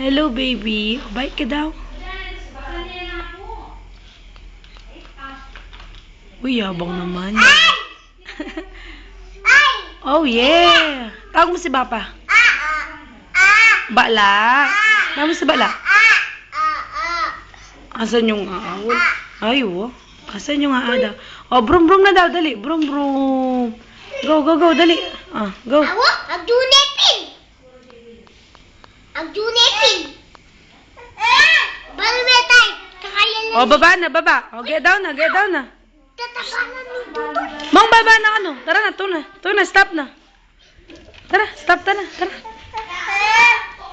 Hello, baby. Bait ka daw. Uy, yabang naman. Oh, yeah. Tawag mo si Papa. Bala. Tawag mo si Bala. Asan yung aawol? Ay, oh. Asan yung aada? Oh, brum brum na daw. Dali. Brum brum. Go, go, go. Dali. Ah, go. Ako? Agjunepin! Agjunepin! Balmetay! Kakayan Oh, baba na, baba. Oh, get down na, get down na. Tatapanan ni Dudut. Mang baba na ano. Tara na, to na. To na, stop na. Tara, stop na. Tara.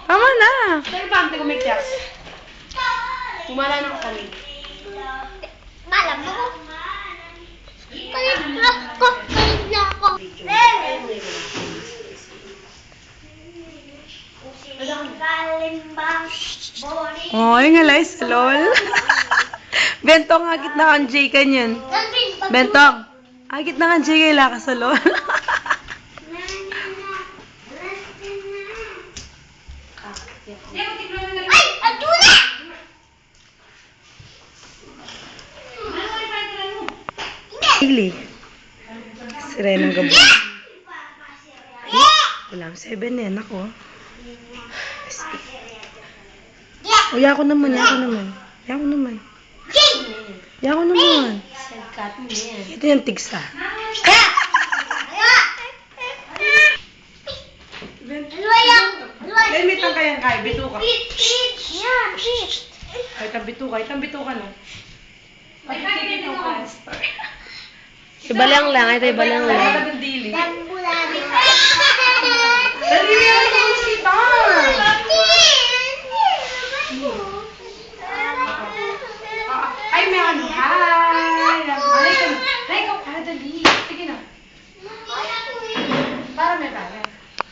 Tama na. Saan ba ang tigo may kiyas? Tumala na kami. Malam mo ko. Kalit na ako. Kalit na ako. Kalimbang. Oh, yung alay, lol. Bentong, agit na kang J kanyan. Bentong, agit na kang J kay laka sa lol. Ay! Agjuna! Ili. Siray ng gabo. Wala, 7 yan ako. O, yako naman, yako naman. Yako naman. Yako naman. Ito yung tigsa. Limit lang kayang kay, bito ka. Yan, pit. Ay, tambito ka no. Iba lang, ito iba lang. Dali yan, sita. Ay, may ano. Hi. Ay, ikaw. Dali. Sige na.